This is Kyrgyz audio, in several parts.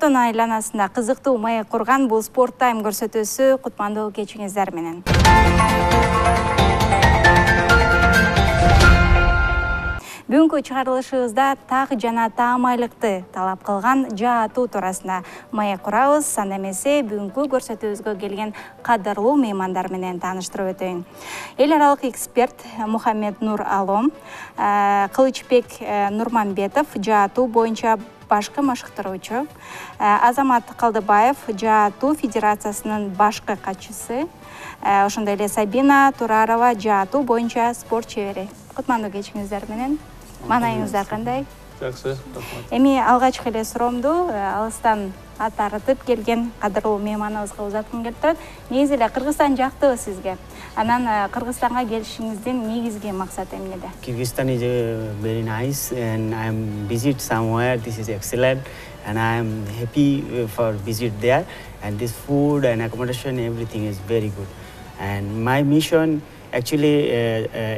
Спорттун айланасында кызыктуу маек курган бул спорт тайм көрсөтүүсү кутмандуу кечиңиздер менен. Бүгүнкү чыгарылышыбызда так жана таамайлыкты талап кылган жаатуу туурасында маек курабыз. Анда эмесе бүгүнкү көрсөтүүбүзгө келген кадырлуу меймандар менен тааныштырып өтөйүн. Эл аралык эксперт Мухаммед Нур Алом, Кылычбек Нурманбетов, жаатуу боюнча башкы машыктыруучу, Азамат Калдыбаев, жаатуу федерациясынын башкы катчысы, ошондой эле Сабина Турарова, жаатуу боюнча спорт чебери. Кутмандуу кечиңиздер менен. Маанайыңыздар кандай? Жакшы, рахмат. Эми алгачкы эле суроомду алыстан ат арытып келген кадырлуу мейманыбызга узаткым келип турат. Негизи эле Кыргызстан жактыбы сизге? Анан Кыргызстанга келишиңиздин негизги максаты эмнеде? Kyrgyzstan is very nice and I am visit somewhere. This is excellent and I am happy for visit there. And this food and accommodation, everything is very good. And my mission, actually,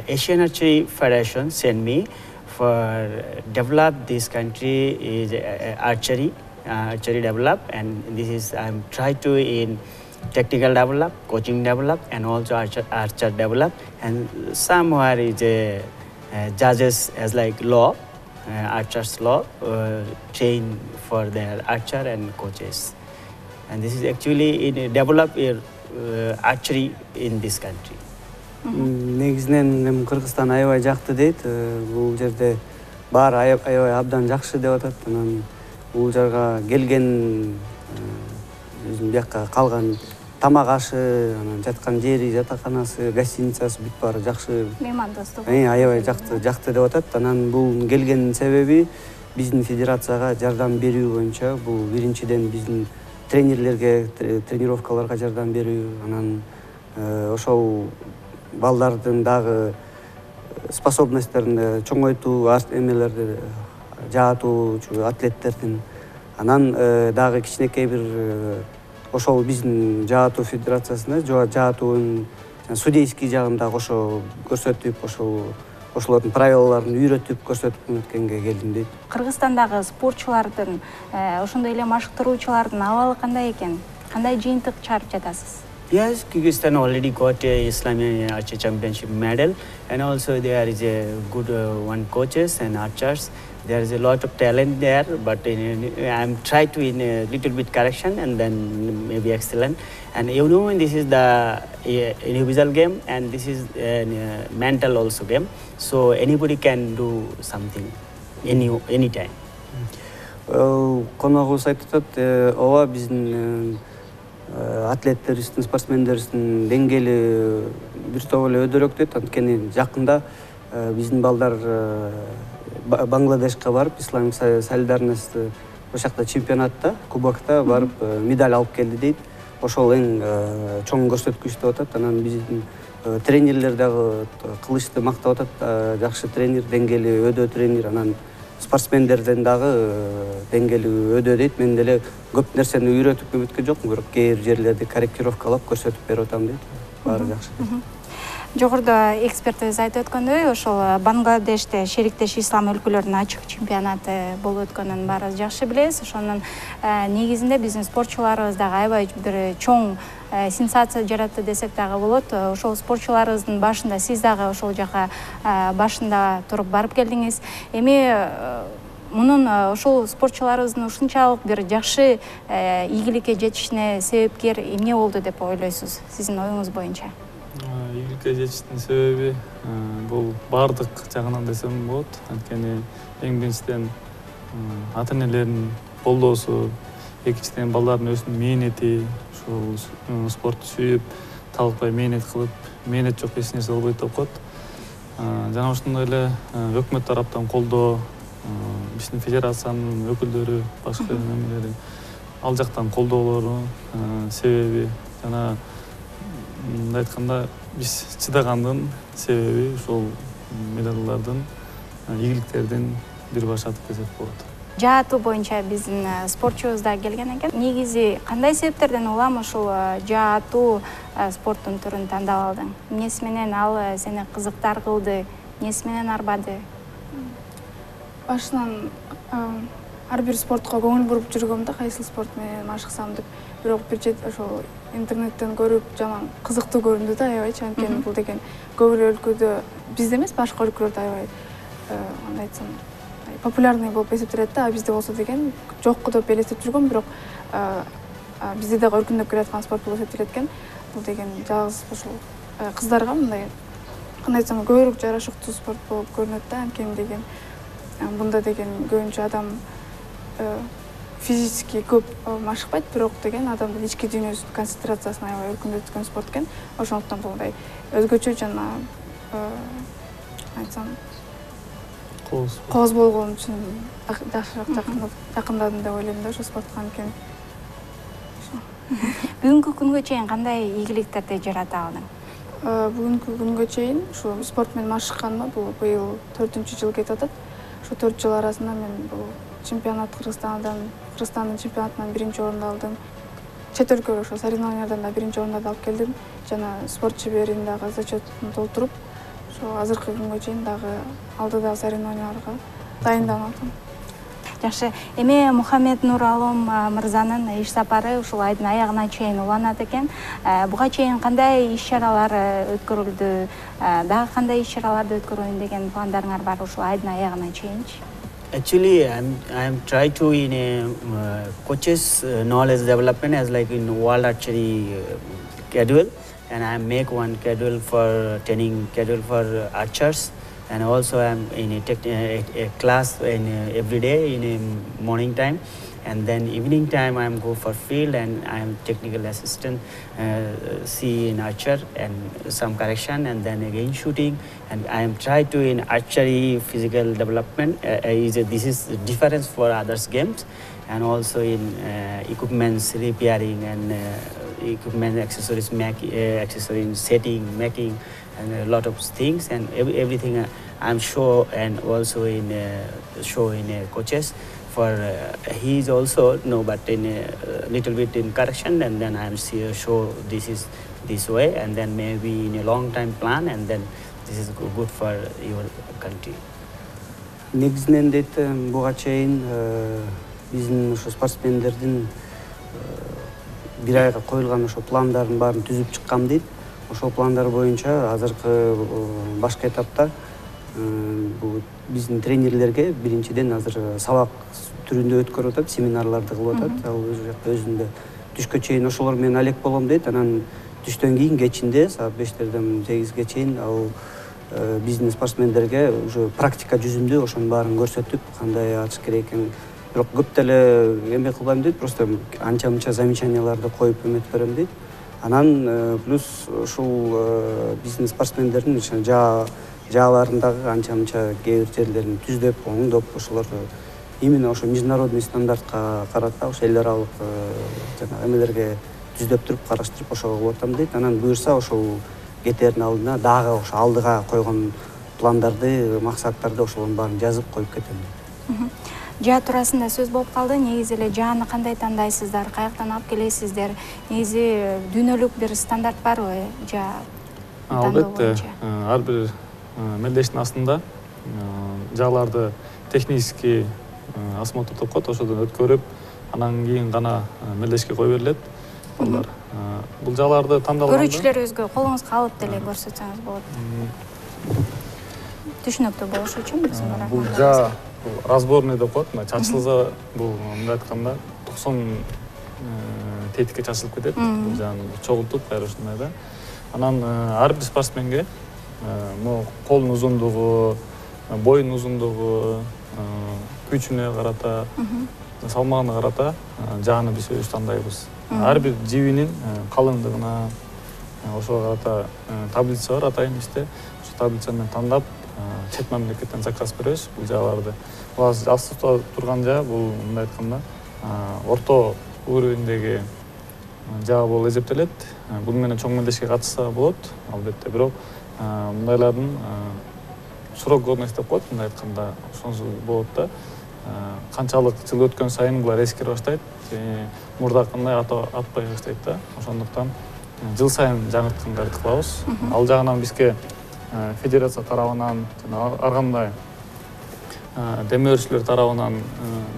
Asian Archery Federation sent me for develop this country is archery develop, and this is I'm try to in technical develop, coaching develop, and also archer develop, and somewhere is judges as like law, archers law, train for their archer and coaches, and this is actually in develop archery in this country. Негизинен Кыргызстан аябай жакты дейт. Бул жерде баары аябай абдан жакшы деп атат. Анан бул жерге келген өзүм бияка калган тамак ашы, анан жаткан жери, жатаканасы, гостиницасы бүт баары жакшы. Меймандостук. Аябай жакты деп атат. Анан бул келгендин себеби биздин федерацияга жардам берүү боюнча. Бул биринчиден биздин тренерлерге, тренировкаларга жардам берүү, анан ошол балдардын дагы способностьтерин чоңойтуу, эмелерди жаатуучу атлеттердин, анан дагы кичинекей бир ошол биздин жаатуу федерациясына жаатуунун судейский жагын дагы ошо көрсөтүп, ошолордун правилаларын үйрөтүп көрсөтүп өткөнгө келдим дейт. Кыргызстандагы спортчулардын, ошондой эле машыктыруучулардын абалы кандай экен? Кандай жыйынтык чыгарып жатасыз? Yes, Kyrgyzstan already got a Islamic Archery Championship medal, and also there is a good one coaches and archers. There is a lot of talent there, but I'm trying to in a little bit correction and then maybe excellent. And you know, this is the individual game and this is a mental also game. So anybody can do something anytime. Коногубуз айтып атат, ооба биздин атлеттерибиздин, спортсмендерибиздин деңгээли бир топ эле өйдөрөөк дейт. Анткени жакында биздин балдар Бангладешке барып, исламик солидарность ошол жакта чемпионатта, кубокта барып медаль алып келди дейт. Ошол эң чоң көрсөткүч деп атат. Анан биздин тренерлер дагы Кылычты мактап атат, жакшы тренер, деңгээли өйдө тренер, анан спортсмендерден дагы деңгээли өйдө дейт. Мен деле көп нерсени үйрөтүп өткөн жокмун, бирок кээ бир жерлерди корректировкалап көрсөтүп берип атам дейт. Баары жакшы. Жогоруда экспертибиз айтып өткөндөй, ошол Бангладеште шериктеш ислам өлкөлөрүнүн ачык чемпионаты болуп өткөнүн баарыбыз жакшы билебиз. Ошонун негизинде биздин спортчуларыбыз дагы аябай бир чоң сенсация жаратты десек дагы болот. Ошол спортчуларыбыздын башында сиз дагы ошол жака башында туруп барып келдиңиз. Эми мунун ошол спортчуларыбыздын ушунчалык бир жакшы ийгиликке жетишине себепкер эмне болду деп ойлойсуз, сиздин оюңуз боюнча? Ийгиликке жетиштин себеби бул баардык жагынан десем болот. Анткени эң биринчиден ата-энелердин колдоосу, экинчиден балдардын өзүнүн мээнети, ушул спортту сүйүп, талкпай мээнет кылып, мээнет жок эч нерсе болбойт деп коет. Жана ошондой эле өкмөт тараптан колдоо, биздин федерациянын өкүлдөрү, башка эмелери ал жактан колдоолору себеби, жана мындай айтканда биз чыдагандын себеби ушул медалдардын, ийгиликтердин бир баш атып десек болот. Жаатуу боюнча биздин спортчубуз да келген экен. Негизи кандай себептерден улам ушул жаатуу спорттун түрүн тандап алдың? Эмнеси менен ал сени кызыктар кылды, эмнеси менен арбады? Башынан ар бир спортко көңүл буруп жүргөм да, кайсыл спорт менен машыксам деп. Бирок бир жет ошол интернеттен көрүп жаман кызыктуу көрүндү да, аябайчы. Анткени бул деген көп эле өлкөдө, бизде эмес, башка өлкөлөрдө аябай кандай айтсам, популярный болуп эсептелет да. Бизде болсо деген жокку деп элестеп жүргөм, бирок бизде дагы өркүндөп келаткан спорт болуп эсептелет экен. Бул деген жалгыз ушул кыздарга мындай кандай айтсам көбүрөөк жарашыктуу спорт болуп көрүнөт да. Анткени деген бунда деген көбүнчө адам физически көп машыкпайт, бирок деген адамдын ички дүйнөсүнүн концентрациясын аябай өркүндөткөн спорт экен. Ошондуктан бул мындай өзгөчө жана айтсам кооз болгон үчүн жакшыраак жакындадым деп ойлойм да ошол спортко. Анткени Бүгүнкү күнгө чейин кандай ийгиликтерди жарата алдың? Бүгүнкү күнгө чейин ушу спорт менен машыкканыма бул быйыл 4-жыл кетип атат. Ошо 4 жыл арасында мен бул чемпионат Кыргызстандын чемпионатынан 1-чи орунду алдым. Чет өлкө ошо соревнованиялардан да 1-чи орундарды алып келдим. Жана спорт шеберин дагы зачетин толтуруп, ошо азыркы күнгө чейин дагы алдыдагы соревнованияларга дайынданып атам. Жакшы. Эми Мухаммед Нуралым мырзанын иш сапары ушул айдын аягына чейин уланат экен. Буга чейин кандай иш-чаралар өткөрүлдү? Дагы кандай иш-чараларды өткөрөйүн деген пландарыңар бар ушул айдын аягына чейинчи? Actually, I'm trying to in a coaches knowledge development as like in World Archery schedule, and I make one schedule for training schedule for archers, and also I'm in a class in every day in a morning time, and then evening time I'm go for field and I'm technical assistant, see in archer and some correction, and then again shooting, and I am try to in archery physical development. This is difference for others games, and also in equipments repairing and equipment accessories accessories setting making and a lot of things, and everything I'm sure, and also in show in coaches. For he is also but in a little bit in correction, and then I'm sure this is this way, and then maybe in a long time plan, and then this is good for your country. Негизинен дейт буга чейин биздин ошо спортсмендердин бир айга коюлган ошо пландардын баарын түзүп чыккам дейт. Ошол пландар боюнча азыркы башкы этапта бул биздин тренерлерге биринчиден азыр сабак түрүндө өткөрүп атат, семинарларды кылып атат. Ал өзүндө түшкө чейин ошолор менен алек болом дейт. Анан түштөн кийин кечинде саат 5-терден 8ге чейин ал биздин спортсмендерге уже практика жүзүндө ошонун баарын көрсөтүп, кандай атыш керек экенин. Бирок көп деле эме кылбайм дейт, просто анча-мынча замечанияларды коюп эметип берем дейт. Анан плюс ушул биздин спортсмендердин жааларындагы анча-мынча кээ бир жерлерин түздөп, оңдоп, ошолор именно ошо международный стандартка карата, ошо эл аралык жана эмелерге түздөп туруп, караштырып ошого кылып атам дейт. Анан буюрса ошол кетердин алдына дагы ошо алдыга койгон пландарды, максаттарды ошолордун баарын жазып коюп кетем дейт. Жаа туурасында сөз болуп калды. Негизи эле жааны кандай тандайсыздар, каяктан алып келесиздер? Негизи дүйнөлүк бир стандарт барбы жаа? Албетте, ар бир мелдештин астында жааларды технический осмотр деп коет, ошодон өткөрүп, анан кийин гана мелдешке кое берилет. Балдар бул жааларды тандалганда көрүүчүлөр өзгө колуңузга алып деле көрсөтсөңүз болот. Түшүнүктүү болуш үчүн биз мына бул жаа разборный деп коет. Чачылса бул мындай айтканда 90 тетикке чачылып кетет. Бул жааны чогултуп кайра ушундай да. Анан ар бир спортсменге могу колдун узундугу, боюнун узундугу, күчүнө карата, салмагына карата жааны биз өзүбүз тандайбыз. Ар бир жибинин калыңдыгына ошого карата таблица бар атайын иште. Ошо таблица менен тандап чет мамлекеттен заказ беребиз бул жааларды. Азыр астыда турган жаа бул мындай айтканда орто уровендеги жаа болуп эсептелет. Бул менен чоң мелдешке катышса болот, албетте. Бирок мындайлардын срок годности деп коет, мындай айтканда ошонсу болот да. Канчалык жыл өткөн сайын булар эскире баштайт, мурдакындай атпай баштайт да. Ошондуктан жыл сайын жаңырткандарды кылабыз. Ал жагынан бизге федерация тарабынан жана ар кандай демөө өрүшчүлөр тарабынан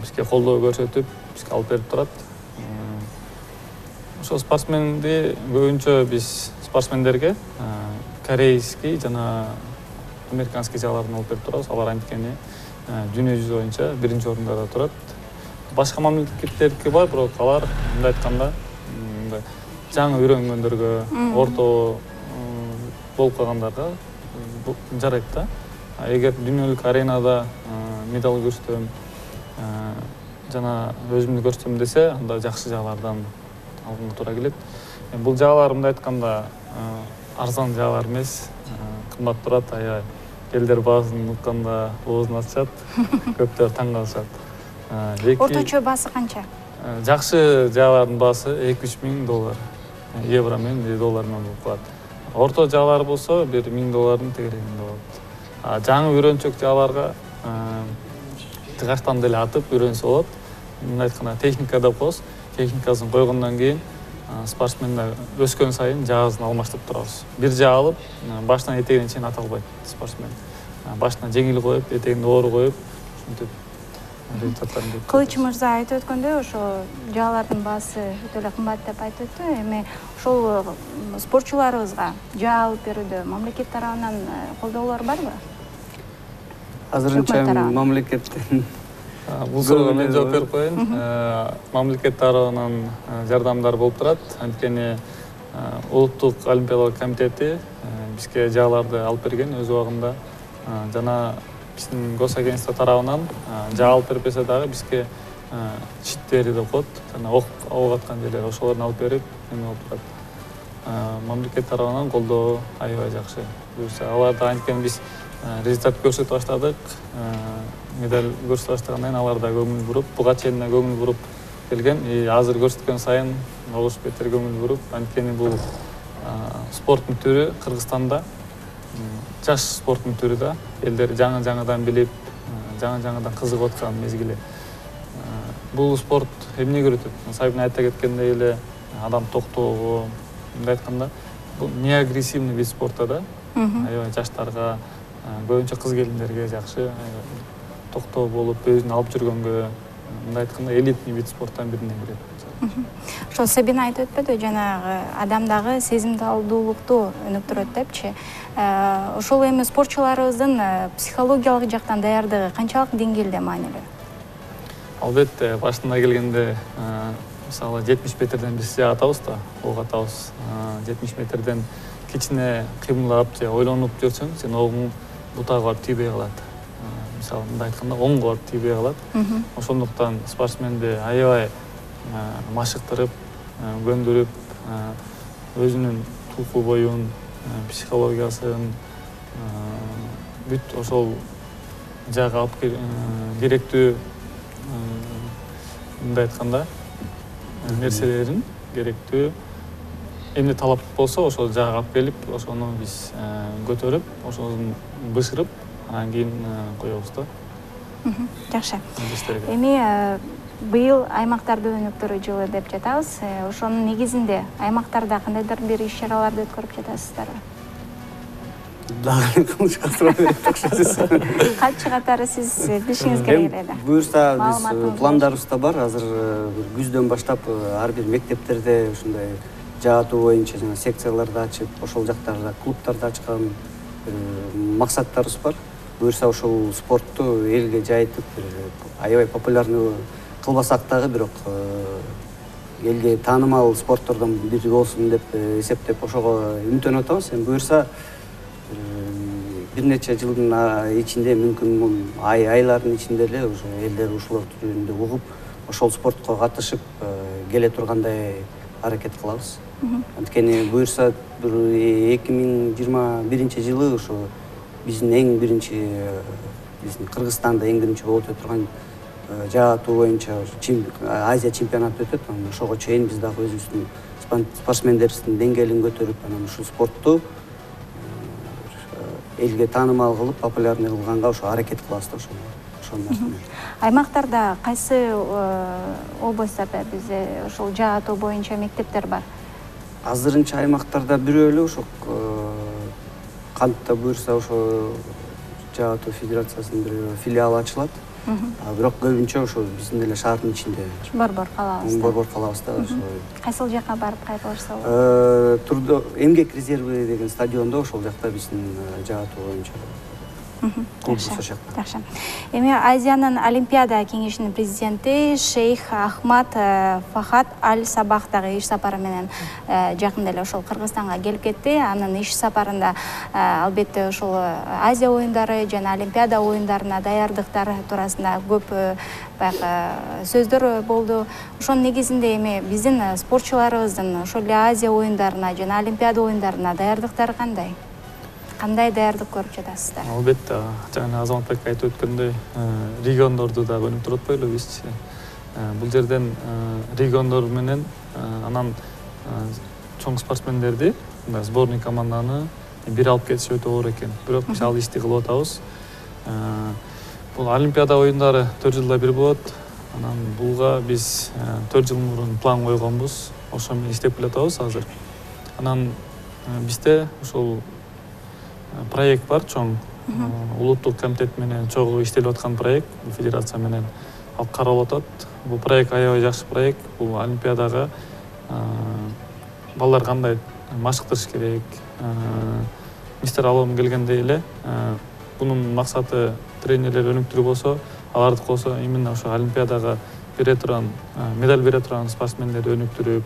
бизге колдоо көрсөтүп, бизге алып берип турат. Ошол спортсменди көбүнчө биз спортсмендерге корейский жана американский жааларын алып берип турабыз. Алар анткени дүйнө жүзү боюнча биринчи орундарда турат. Башка мамлекеттердики бар, бирок алар мындай айтканда жаңы үйрөнгөндөргө, орто болуп калгандарга жарайт да. Эгер дүйнөлүк аренада медаль көрсөтөм, жана өзүмдү көрсөтөм десе, анда жакшы жаалардан алгынга туура келет. Бул жаалар мындай айтканда арзан жаалар эмес, кымбат турат. Аябай элдер баасын укканда оозун ачышат, көптөр таң калышат. Орточо баасы канча? Жакшы жаалардын баасы 2-3 миң доллар, евро менен, доллар менен болуп калат. Орто жаалар болсо $1 миң тегерегинде болот. Жаңы үйрөнчөк жааларга тыгаштан деле атып үйрөнсө болот. Мындай айтканда техника деп коебуз. Техникасын койгондон кийин спортсмендер өскөн сайын жаазын алмаштырып турабыз. Бир жаа алып, башынан этегине чейин ата албайт спортсмен. Башына жеңил коюп, этегине оору коюп, ушинтип результаттарын көрсөтөт. Кылыч мырза айтып өткөндөй, ошо жаалардын баасы өтө эле кымбат деп айтып өттү. Эми ошол спортчуларыбызга жаа алып берүүдө мамлекет тарабынан колдоолор барбы? Азырынча мамлекеттен бул суроого мен жооп берип коеюн. Мамлекет тарабынан жардамдар болуп турат. Анткени Улуттук олимпиадалык комитети бизге жааларды алып берген өз убагында. Жана биздин госагентство тарабынан жаа алып берип берсе дагы бизге читтери деп коет. Жана ок аткан жерлер ошолорду алып берип, эме болуп турат. Мамлекет тарабынан колдоо аябай жакшы. Аларды анткени биз результат көрсөтүп баштадык. Медаль көрсөтүп баштагандан кийин алар да көңүл буруп, буга чейин да көңүл буруп келген. Азыр көрсөткөн сайын огуш бетер көңүл буруп, анткени бул спорттун түрү Кыргызстанда жаш спорттун түрү да. Элдер жаңы-жаңыдан билип, жаңы-жаңыдан кызыгып аткан мезгили. Бул спорт эмне көрөтөт? Сайбын айта кеткендей эле адам токтоого, мындай айтканда, бул неагрессивный вид спорта да. Аябай жаштарга, көбүнчө кыз келиндерге жакшы, токтоо болуп, өзүн алып жүргөнгө, мындай айтканда элитный вид спорттун бирине кирет. Ошо Сабина айтып өтпөдү, жанагы адамдагы сезимталдуулукту өнүктүрөт депчи. Ошол эми спортчуларыбыздын психологиялык жактан даярдыгы канчалык деңгээлде маанилүү? Албетте, башында келгенде, мисалы 70 метрден биз атабыз да, ок атабыз. 70 метрден кичине кыймылдап же ойлонуп жүрсөң, сен огуң бутага барып тийбей калат. Мисалы, мындай айтканда, оңго барып тийбей калат. Ошондуктан спортсменди аябай машыктырып, көндүрүп, өзүнүн туху боюн, психологиясын бүт ошол жага алып керектүү, мындай айтканда, нерселерин керектүү эмне талап болсо ошол жага алып келип, ошону биз көтөрүп, ошону бышырып, анан кийин коебуз да. Жакшы. Эми быйыл аймактарды өнүктүрүү жылы деп жатабыз. Ошонун негизинде аймактарда кандайдыр бир иш-чараларды өткөрүп жатасыздарбы? Дагы кылышка сурап берип окшойсуз. Качы катары сиз билишиңиз керек эле. Буюрса биз пландарыбыз да бар. Азыр күздөн баштап ар бир мектептерде ушундай жаатуу боюнча жана секцияларды ачып, ошол жактарда клубтарды ачкан максаттарыбыз бар. Буюрса ошол спортту элге жайытып, аябай популярный кылбасак дагы, бирок элге таанымал спорттордон бири болсун деп эсептеп ошого үмүттөнүп атабыз. Эми буюрса бир нече жылдын ичинде, мүмкүн айлардын ичинде эле уже элдер ушул жөнүндө угуп, ошол спортко катышып келе тургандай аракет кылабыз. Анткени буюрса 2021 ошо биздин эң биринчи, биздин Кыргызстанда эң биринчи болуп турган жаатуу боюнча Азия чемпионаты өтөт. Ошого чейин биз дагы өзүбүздүн спортсмендерибиздин деңгээлин көтөрүп, анан ушул спортту элге таанымал кылып, популярный кылганга ошо аракет кылабыз да, ошону. Аймактарда кайсы областарда бизде ошол жаатуу боюнча мектептер бар? Азырынча аймактарда бирөө эле ошо кантта буюрса ошо жаатуу федерациясынын бир филиалы ачылат. Бирок көбүнчө ошо биздин эле шаардын ичинде. Борбор калабызда. Борбор калабызда ошо. Кайсыл жака барып кайтылышса болот? Турдо эмгек резерви деген стадиондо ошол жакта биздин жаатуу боюнча клуб ошол жакта. Жакшы. Эми Азиянын Олимпиада кеңешинин президенти Шейх Ахмад Фахад Аль-Сабах дагы иш сапары менен жакында эле ошол Кыргызстанга келип кетти. Анын иш сапарында албетте ошол Азия оюндары жана Олимпиада оюндарына даярдыктар туурасында көп баягы сөздөр болду. Ошонун негизинде эми биздин спортчуларыбыздын ошол эле Азия оюндарына жана Олимпиада оюндарына даярдыктары кандай? Кандай даярдык көрүп жатасыздар? Албетте, жана Азаматбек айтып өткөндөй, региондорду да өнүктүрүп турутпайлы бизчи. Бул жерден региондор менен анан чоң спортсмендерди, сборный команданы бир алып кетиш өтө оор экен. Бирок биз ал ишти кылып атабыз. Бул Олимпиада оюндары 4 жылда бир болот. Анан булга биз 4 жыл мурун план койгонбуз. Ошо менен иштеп келатабыз азыр. Анан бизде ошол проект бар, чоң улуттук комитет менен чогуу иштелип аткан проект, федерация менен алып каралып атат. Бул проект аябай жакшы проект. Бул Олимпиадага балдар кандай машыктырыш керек. Мистер Алом келгендей эле, бунун максаты тренерлер өнүктүрүү болсо, аларды болсо именно ошо Олимпиадага бере турган, медаль бере турган спортсмендерди өнүктүрүп,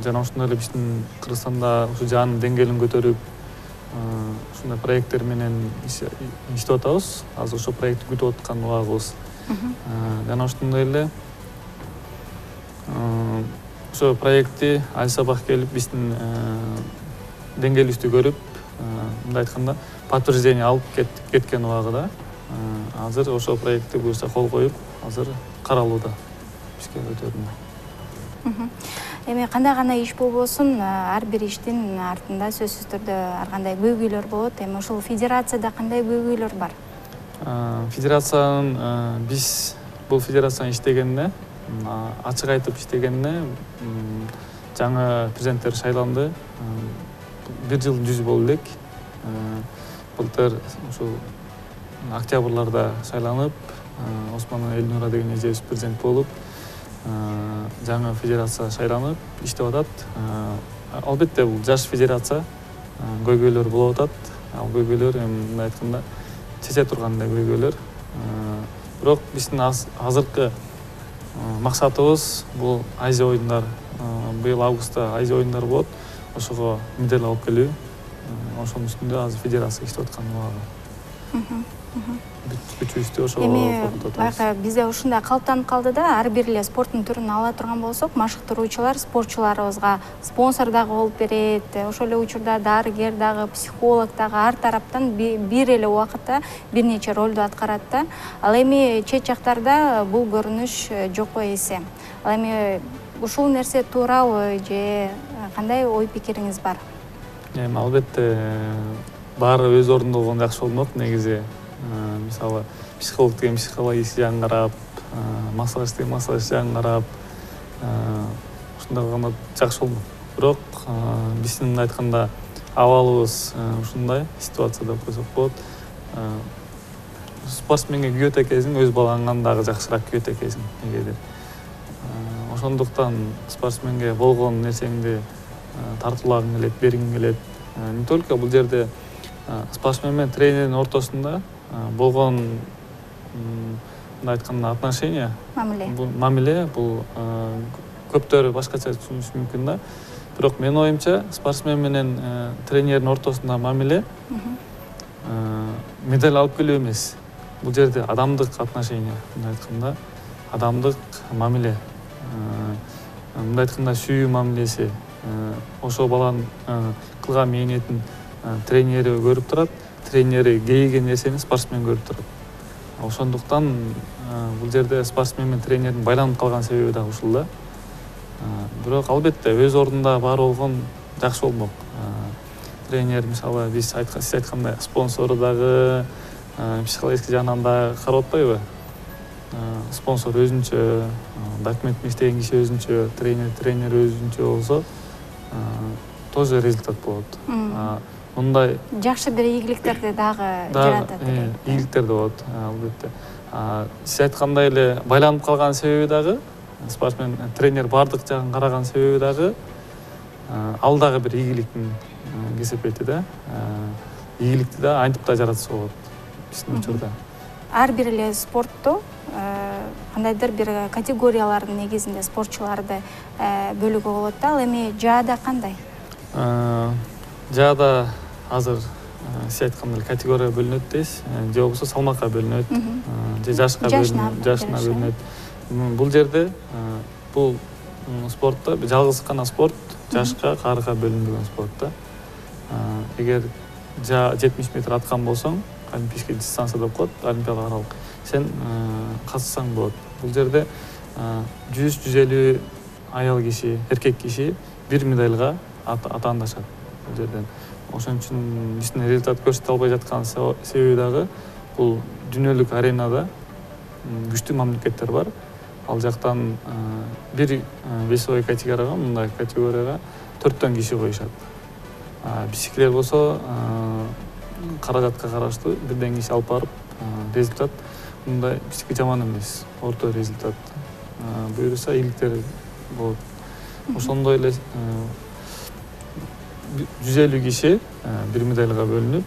жана ошондой эле биздин Кыргызстанда ушу жанын деңгээлин көтөрүп, ушундай проекттер менен иштеп атабыз. Азыр ошо проектти күтүп аткан убагыбыз. Жана ошондой эле ошо проектти Аль-Сабах келип биздин деңгээлибизди көрүп, мындай айтканда подтверждение алып кеткен убагыда азыр ошо проектти буюрса кол коюп, азыр каралууда бизге өтөрүндө. Эми кандай гана иш болбосун, ар бир иштин артында сөзсүз түрдө ар кандай көйгөйлөр болот. Эми ошол федерацияда кандай көйгөйлөр бар? Федерациянын биз бул федерацияны иштегенде, ачык айтып иштегенде, жаңы президенттер шайланды. 1 жыл жүз болду элек. Былтыр ушул октябрларда шайланып, Осман Элнура деген эжебиз президент болуп, жаңы федерация шайланып иштеп атат. Албетте бул жаш федерация, көйгөйлөр болуп атат. Ал көйгөйлөр мындай айтканда чече тургандай көйгөйлөр. Бирок биздин азыркы максатыбыз бул Азия оюндар. Быйыл августта Азия оюндары болот. Ошого медаль алып келүү. Ошонун үстүндө азыр федерация иштеп аткан убагы. Бүтүбүздү ошого коркутуп атабыз. Бизде ушундай калыптанып калды да, ар бир эле спорттун түрүн ала турган болсок, машыктыруучулар спортчуларыбызга спонсор дагы болуп берет. Ошол эле учурда дарыгер дагы, психолог дагы ар тараптан бир эле убакытта бир нече ролду аткарат да. Ал эми чет жактарда бул көрүнүш жокко эсе. Ал эми ушул нерсе туурабы же кандай ой пикириңиз бар? Албетте баары өз ордунда болгон жакшы болмок негизи. Мисалы, психолог деген психологический жагын карап, массаж деген массаж жагын карап, ушундай кылганда жакшы болмок. Бирок биздин мындай айтканда абалыбыз ушундай ситуацияда койсок болот. Спортсменге күйөт экенсиң, өз балаңан дагы жакшыраак күйөт экенсиң негедир. Ошондуктан спортсменге болгон нерсеңди тартуулагың келет, бергиң келет. Не только бул жерде спортсмен менен тренердин ортосунда болгон мындай айтканда отношения, мамиле, бул көптөр башкача түшүнүшү мүмкүн да. Бирок менин оюмча спортсмен менен тренердин ортосунда мамиле медаль алып келүү эмес. Бул жерде адамдык отношения, мындай айтканда адамдык мамиле. Мындай айтканда сүйүү мамилеси. Ошол баланын кылган мээнетин тренери көрүп турат, тренери кейген нерсени спортсмен көрүп турат. Ошондуктан бул жерде спортсмен менен тренердин байланып калган себеби да ушул да. Бирок албетте өз ордунда бар болгон жакшы болмок. Тренер мисалы биз сиз айткандай спонсору дагы психологический жагынан да карап атпайбы? Спонсор өзүнчө, документ иштеген киши өзүнчө, тренер өзүнчө болсо тоже результат болот. мындай жакшы бир ийгиликтерди дагы жаратат эле. Ийгиликтер да болот, албетте. Сиз айткандай эле байланып калган себеби дагы, спортсмен тренер бардык жагын караган себеби дагы ал дагы бир ийгиликтин кесепети да. Ийгиликти да антип да жаратса болот биздин учурда. Ар бир эле спортту кандайдыр бир категориялардын негизинде спортчуларды бөлүүгө болот да. Ал эми жаада кандай? Жаада азыр сиз айткандай категория бөлүнөт дейсиз, же болбосо салмакка бөлүнөт, же жашка бөлүнөт. Бул жерде бул спортто жалгыз гана спорт, жашка, карыга бөлүнбөгөн спорт да. Эгер 70 метр аткан болсоң, олимпийский дистанция деп коет, олимпиада аралык. Сен катышсаң болот. Бул жерде 100-150 аял киши, эркек киши бир медальга атаандашат бул жерден. Ошон үчүн биздин результат көрсөтө албай жаткан себеби дагы бул дүйнөлүк аренада күчтүү мамлекеттер бар. Ал жактан бир весовой категорияга, мындай категорияга 4 киши коюшат. Биздикилер болсо каражатка караштуу бирден киши алып барып, результат мындай биздики жаман эмес, орто результат буюрса ийгиликтер болот. Ошондой эле 150 киши бир медальга бөлүнүп,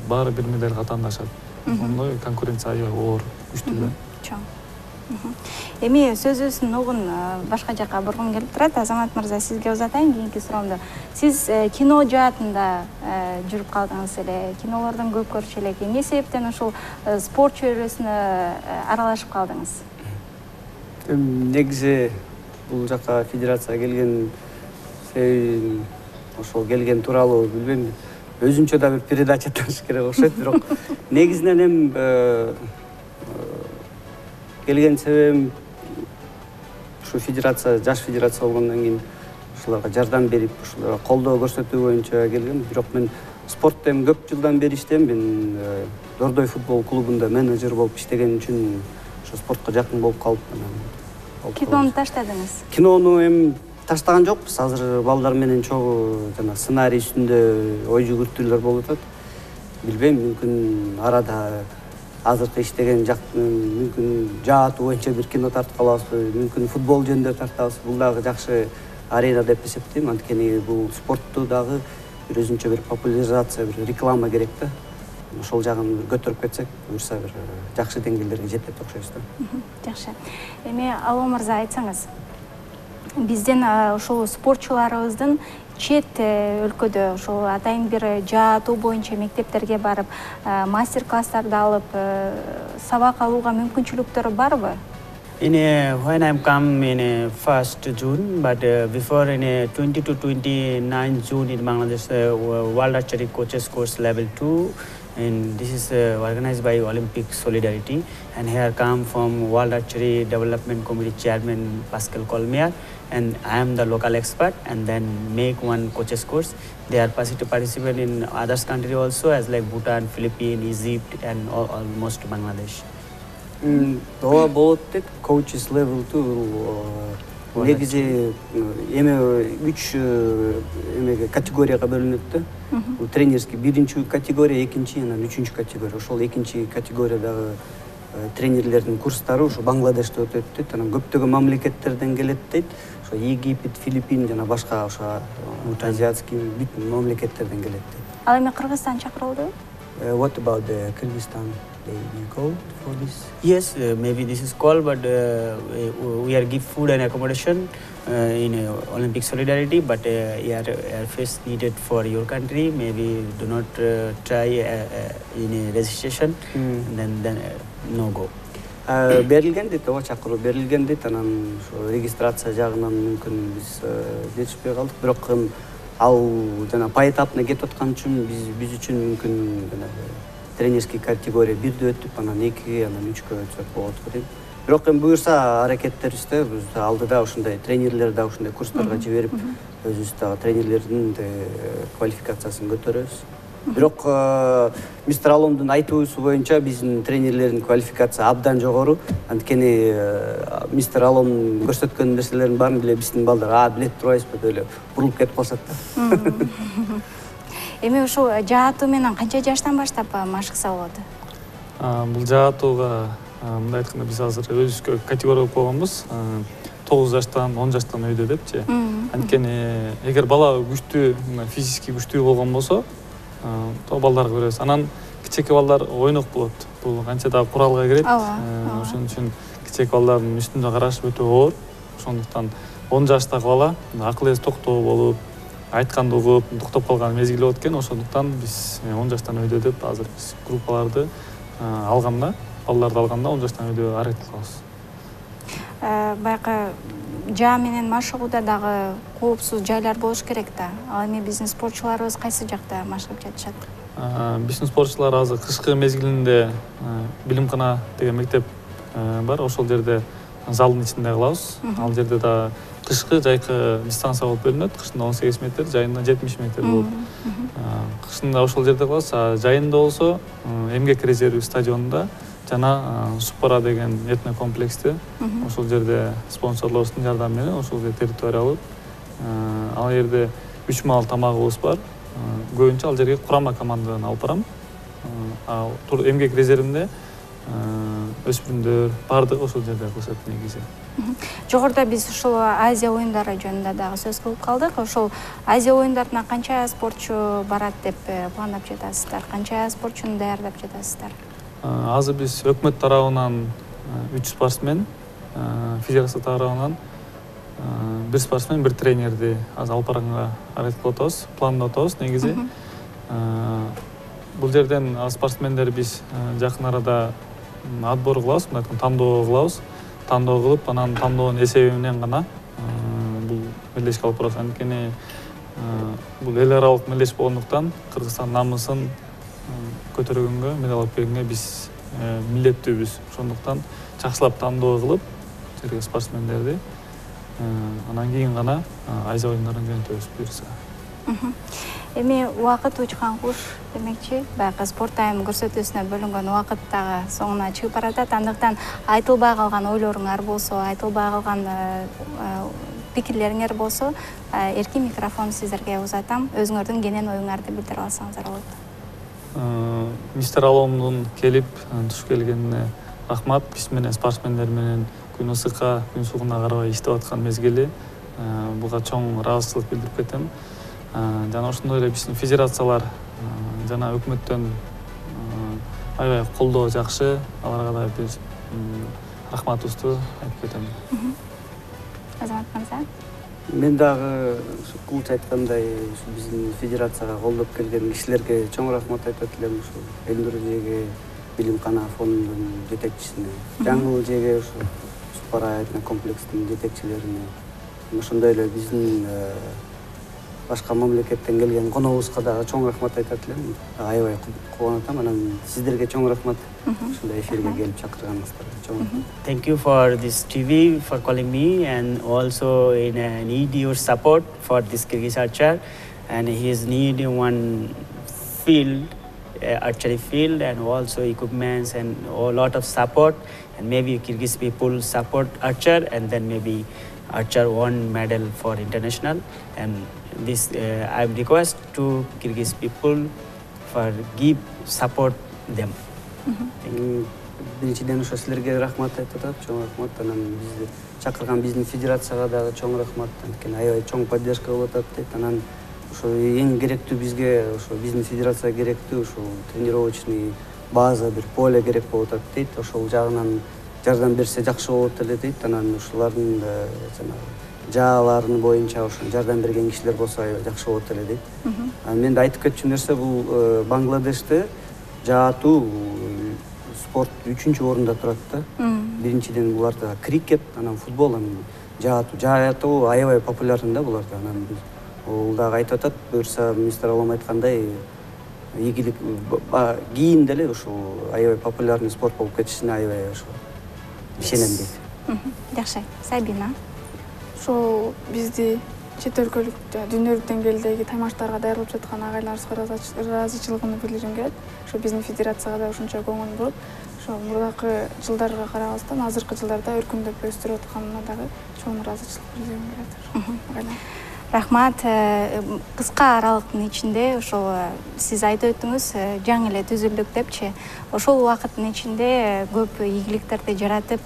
баары бир медальга атаандашат. Ошондой конкуренция аябай оор, күчтүү да. Чоң. Эми сөзүбүздүн угун башка жака бургум келип турат. Азамат мырза, сизге узатайын кийинки суроомду. Сиз кино жаатында жүрүп калдыңыз эле, кинолордон көп көрчү элек. Эмне себептен ушул спорт чөйрөсүнө аралашып калдыңыз? Негизи бул жака федерацияга келген себебим ошол келген тууралуу билбейм. Өзүнчө да бир передача таныш керек окшойт, бирок негизинен эми келген себебим ушу федерация, жаш федерация болгондон кийин ушуларга жардам берип, ушуларга колдоо көрсөтүү боюнча келгем. Бирок мен спортто эми көп жылдан бери иштейм. Мен Дордой футбол клубунда менеджер болуп иштеген үчүн ошо спортко жакын болуп калып анан. Кинону таштадыңыз? Кинону эми таштаган жокпуз. Азыр балдар менен чогуу жана сценарий үстүндө ой жүгүртүүлөр болуп атат. Билбейм, мүмкүн арада азыркы иштеген мүмкүн жаатуу боюнча бир кино тартып калабызбы, мүмкүн футбол жөнүндө тартабыз. Бул дагы жакшы арена деп эсептейм. Анткени бул спортту дагы бир өзүнчө бир популяризация, бир реклама керек да. Ошол жагын көтөрүп кетсек, буюрса бир жакшы деңгээлдерге жетет окшойбуз да. Жакшы. Эми Алуу мырза, айтсаңыз, биздин ушул спортчуларыбыздын чет өлкөдө ошол атайын бир жаатуу боюнча мектептерге барып, мастер-класстарды алып, сабак алууга мүмкүнчүлүктөрү барбы? When I come in 1st June, but before in 20 to 29 June in Bangladesh, World Archery Coaches Course Level 2, and this is organized by Olympic Solidarity. And here come from World Archery Development Committee Chairman Pascal Colmier, and I am the local expert, and then make one coaches course. They are possible to participate in others country also, as like Bhutan, Philippines, Egypt, and almost Bangladesh. Ооба болот дейт, coaches level 2 негизи эме 3 категорияга бөлүнөт да. Бул тренерский биринчи категория, экинчи жана үчүнчү категория. Ошол экинчи категориядагы тренерлердин курстары ушу Бангладеште өтөт дейт. Анан көптөгөн мамлекеттерден келет дейт. Ошо Египет, Филиппин жана башка ошо азиатский бүт мамлекеттерден келет дейт. Ал эми Кыргызстан чакырылды? What about the Kyrgyzstan? They called for this? Yes, maybe this is called, but we are give food and accommodation in Olympic Solidarity, but airfares needed for your country. Maybe do not try in a registration, and then no go. Берилген дейт, ооба чакыруу берилген дейт. Анан ошо регистрация жагынан мүмкүн биз жетишпей калдык. Бирок ал жана поэтапно кетип аткан үчүн биз үчүн мүмкүн тренерский категория 1-дө өтүп, анан 2-ге, анан 3-кө өтсөк болот дейм. Бирок эми буюрса аракеттерибизде биз алдыда ушундай тренерлер да ушундай курстарга жиберип, өзүбүз дагы тренерлердин квалификациясын көтөрөбүз. Бирок мистер Аломдун айтуусу боюнча биздин тренерлердин квалификациясы абдан жогору. Анткени мистер Алом көрсөткөн нерселердин баарын биле биздин балдар билет турбайбызбы деп эле бурулуп кетип калышат да. Эми ушул жаатуу менен канча жаштан баштап машыкса болот? Бул жаатууга мындай айтканда биз азыр өзүбүзгө категория коюп койгонбуз. 9 жаштан 10 жаштан өйдө депчи. Анткени эгер бала күчтүү, физически күчтүү болгон болсо, то балдарга беребиз. Анан кичээки балдар ойнок болот. Бул канча да куралга кирет. Ошон үчүн кичээки балдардын үстүндө караш өтө оор. Ошондуктан 10 жаштагы бала акыл эси токтоо болуп, айтканды угуп, токтоп калган мезгили болот экен. Ошондуктан биз 10 жаштан өйдө деп азыр биз группаларды алганда, балдарды алганда 10 жаштан өйдө аракет кылабыз. Байкы жаа менен машыгууда дагы коопсуз жайлар болуш керек да. Ал эми биздин спортчуларыбыз кайсы жакта машыгып жатышат? Биздин спортчулар азыр кышкы мезгилинде Билимкана деген мектеп бар. Ошол жерде залдын ичинде кылабыз. Ал жерде да кышкы жайкы дистанция болуп бөлүнөт. Кышында 18 метр, жайында 70 метр болуп. Кышында ошол жерде кылабыз. Жайында болсо эмгек резерви стадионунда жана Супара деген этно комплексте ошол жерде спонсорлорубуздун жардамы менен ошол жерде территория алып, ал жерде 3 маал тамагыбыз бар. Көбүнчө ал жерге курама командадан алып барам. Эмгек резервинде өспүрүмдөр бардыгы ошол жерде кылышат негизи. Жогоруда биз ушул Азия оюндары жөнүндө дагы сөз кылып калдык. Ошол Азия оюндарына канча спортчу барат деп пландап жатасыздар? Канча спортчуну даярдап жатасыздар? Азыр биз өкмөт тарабынан 3 спортсмен, федерация тарабынан 1 спортсмен, 1 тренерди азыр алып барганга аракет кылып атабыз, пландап атабыз негизи. Бул жерден спортсмендер биз жакын арада отбор кылабыз, мындай айтканда тандоо кылабыз. Тандоо кылып, анан тандоонун эсеби менен гана бул мелдешке алып барабыз. Анткени бул эл аралык мелдеш болгондуктан Кыргызстан намысын көтөргөнгө, медаль алып келгенге биз милдеттүүбүз. Ошондуктан жакшылап тандоо кылып, жерге спортсмендерди анан кийин гана Азия оюндарына жөнөтөбүз буюрса. Эми убакыт учкан куш демекчи, баягы спорт тайм көрсөтүүсүнө бөлүнгөн убакыт дагы соңуна чыгып баратат. Андыктан айтылбай калган ойлоруңар болсо, айтылбай калган пикирлериңер болсо, эркин микрофон сиздерге узатам. Өзүңөрдүн кенен оюңарды билдирип алсаңыздар болот. Мистер Аломдун келип туш келгенине рахмат. Биз менен спортсмендер менен күн ысыкка, күн суыгуна карабай иштеп аткан мезгили буга чоң ыраазычылык билдирип кетем. Жана ошондой эле биздин федерациялар жана өкмөттөн аябай колдоо жакшы. Аларга да биз рахматыбызды айтып кетем. Азамат мырза. Мен дагы кулч айткандай биздин федерацияга колдоп келген кишилерге чоң рахмат айтып элем. Ушул Элнур эжеге, Билимкана фондунун жетекчисине, Жаңыл эжеге, ушул Супара этно комплекстин жетекчилерине, ошондой эле биздин башка мамлекеттен келген коногубузга дагы чоң рахмат айтат элем. Аябай кубанып атам. Анан сиздерге чоң рахмат ушундай эфирге келип чакырганыңыздарга. Чоң рахмат. Thank you for this TV for calling me, and also need your support for this Kyrgyz archer, and he is need one field, archery field, and also equipments and a lot of support, and maybe Kyrgyz people support archer, and then maybe archer won medal for international. And this I request to Kyrgyz people for give support them. Биринчиден ошо силерге рахмат айтып атат, чоң рахмат. Анан бизди чакырган биздин федерацияга дагы чоң рахмат. Анткени аябай чоң поддержка болуп атат дейт. Анан ошо эң керектүү бизге, ошо биздин федерацияга керектүү ошо тренировочный база, бир поле керек болуп атат дейт. Ошол жагынан жардам берсе жакшы болот эле дейт. Анан ушулардын жанагы жааларын боюнча ошо жардам берген кишилер болсо аябай жакшы болот эле дейт. Мен да айтып кетчү нерсе бул Бангладеште жаатуу спорт 3-чү орунда турат да. Биринчиден буларда крикет, анан футбол, анан жаатуу аябай популярный да буларда. Анан бул дагы айтып атат, буюрса мистер Алом айткандай, ийгилик кийин деле ушул аябай популярный спорт болуп кетишине аябай ошо ишенем дейт. Жакшы. Сабина. Ошол бизди чет өлкөлүк, дүйнөлүк деңгээлдеги таймаштарга даярдап жаткан агайларыбызга ыраазычылыгымды билдиргим келет. Ошо биздин федерацияга да ушунча көңүл буруп, ошо мурдакы жылдарга карабастан азыркы жылдарда өркүндөп өстүрүп атканына дагы чоң ыраазычылык билдиргим келет. Рахмат. Кыска аралыктын ичинде ошол сиз айтып өттүңүз жаңы эле түзүлдүк депчи. Ошол убакыттын ичинде көп ийгиликтерди жаратып,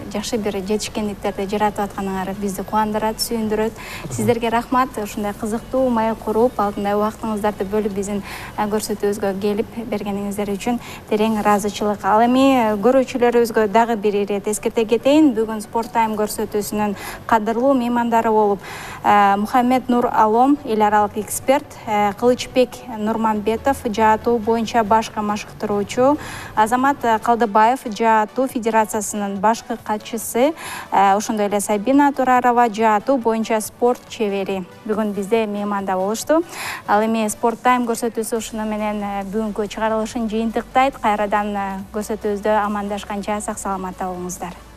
жакшы бир жетишкендиктерди жаратып атканыңар бизди кубандырат, сүйүндүрөт. Сиздерге рахмат. Ушундай кызыктуу маек куруп, алдындай убактыңыздарды бөлүп биздин көрсөтүүбүзгө келип бергениңиздер үчүн терең ыраазычылык. Ал эми көрүүчүлөрүбүзгө дагы бир ирет эскерте кетейин. Бүгүн Sport Time көрсөтүүсүнүн кадырлуу меймандары болуп Мухаммед Нур Алом, эл аралык эксперт, Кылычбек Нурманбетов, жаатуу боюнча башкы машыктыруучу, Азамат Калдыбаев, жаатуу федерациясынын башкы катчысы, ошондой эле Сабина Турарова, жаатуу боюнча спорт чебери бүгүн бизде мейманда болушту. Ал эми Sport Time көрсөтүүсү ушуну менен бүгүнкү чыгарылышын жыйынтыктайт. Кайрадан көрсөтүүбүздө амандашканча сак саламатта болуңуздар.